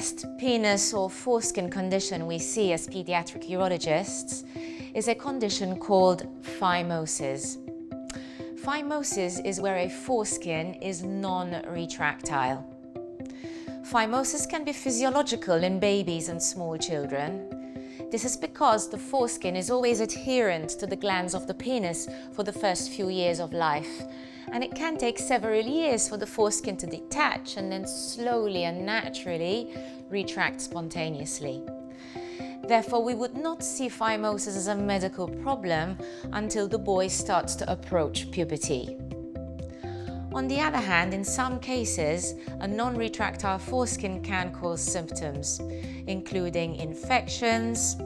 first penis or foreskin condition we see as pediatric urologists is a condition called phimosis. Phimosis is where a foreskin is non-retractile. Phimosis can be physiological in babies and small children. This is because the foreskin is always adherent to the glands of the penis for the first few years of life, and it can take several years for the foreskin to detach and then slowly and naturally retract spontaneously. Therefore, we would not see phimosis as a medical problem until the boy starts to approach puberty. On the other hand, in some cases, a non-retractile foreskin can cause symptoms, including infections,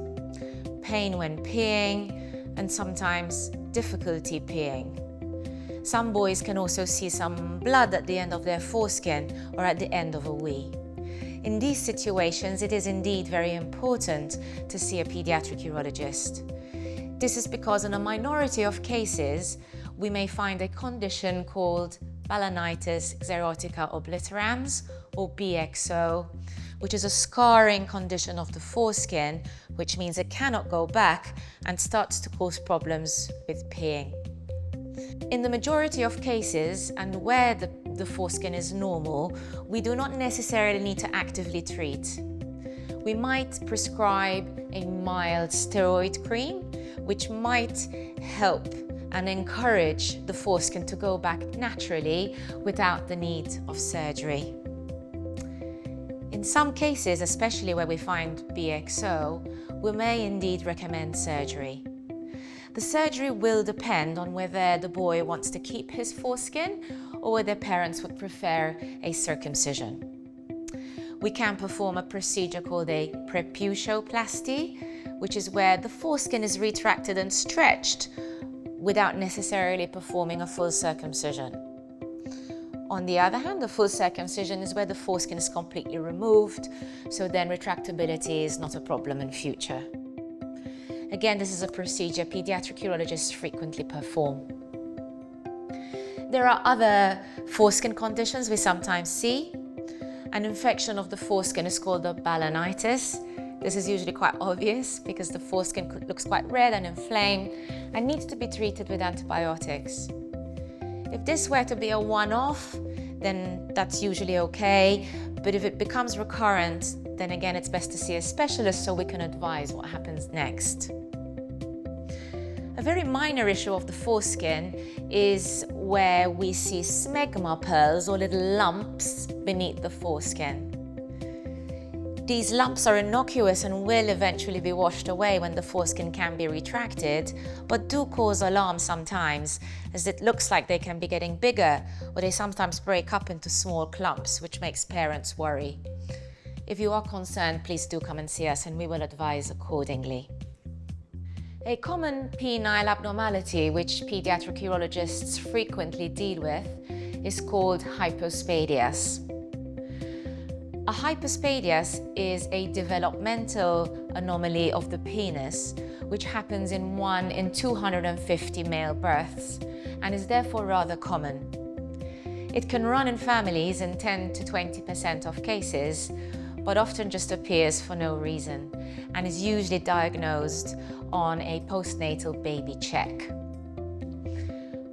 pain when peeing, and sometimes difficulty peeing. Some boys can also see some blood at the end of their foreskin or at the end of a wee. In these situations, it is indeed very important to see a pediatric urologist. This is because in a minority of cases, we may find a condition called balanitis xerotica obliterans, or BXO, which is a scarring condition of the foreskin, which means it cannot go back and starts to cause problems with peeing. In the majority of cases, and where the foreskin is normal, we do not necessarily need to actively treat. We might prescribe a mild steroid cream, which might help and encourage the foreskin to go back naturally without the need of surgery. In some cases, especially where we find BXO, we may indeed recommend surgery. The surgery will depend on whether the boy wants to keep his foreskin or whether parents would prefer a circumcision. We can perform a procedure called a preputioplasty, which is where the foreskin is retracted and stretched without necessarily performing a full circumcision. On the other hand, the full circumcision is where the foreskin is completely removed, so then retractability is not a problem in future. Again, this is a procedure pediatric urologists frequently perform. There are other foreskin conditions we sometimes see. An infection of the foreskin is called a balanitis. This is usually quite obvious because the foreskin looks quite red and inflamed and needs to be treated with antibiotics. If this were to be a one-off, then that's usually okay, but if it becomes recurrent, then again it's best to see a specialist so we can advise what happens next. A very minor issue of the foreskin is where we see smegma pearls or little lumps beneath the foreskin. These lumps are innocuous and will eventually be washed away when the foreskin can be retracted, but do cause alarm sometimes, as it looks like they can be getting bigger, or they sometimes break up into small clumps, which makes parents worry. If you are concerned, please do come and see us and we will advise accordingly. A common penile abnormality which pediatric urologists frequently deal with is called hypospadias. A hypospadias is a developmental anomaly of the penis which happens in 1 in 250 male births and is therefore rather common. It can run in families in 10 to 20% of cases, but often just appears for no reason and is usually diagnosed on a postnatal baby check.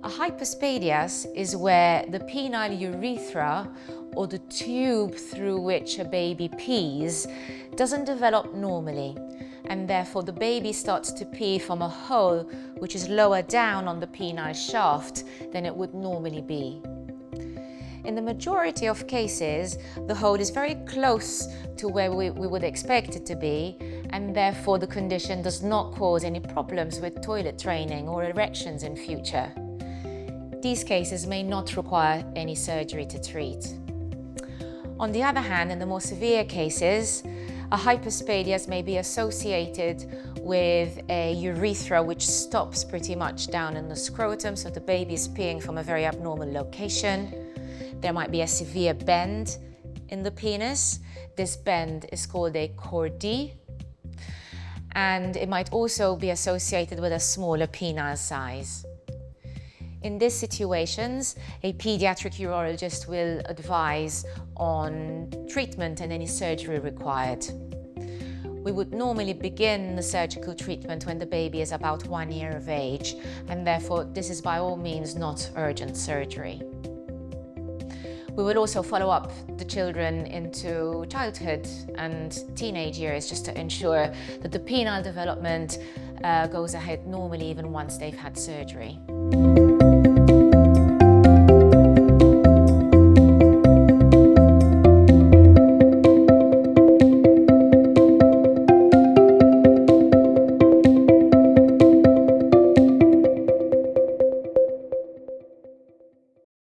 A hypospadias is where the penile urethra, or the tube through which a baby pees, doesn't develop normally, and therefore the baby starts to pee from a hole which is lower down on the penile shaft than it would normally be. In the majority of cases, the hole is very close to where we would expect it to be, and therefore the condition does not cause any problems with toilet training or erections in future. These cases may not require any surgery to treat. On the other hand, in the more severe cases, a hypospadias may be associated with a urethra which stops pretty much down in the scrotum, so the baby is peeing from a very abnormal location. There might be a severe bend in the penis. This bend is called a chordee, and it might also be associated with a smaller penile size. In these situations, a paediatric urologist will advise on treatment and any surgery required. We would normally begin the surgical treatment when the baby is about 1 year of age, and therefore this is by all means not urgent surgery. We will also follow up the children into childhood and teenage years just to ensure that the penile development goes ahead normally even once they've had surgery.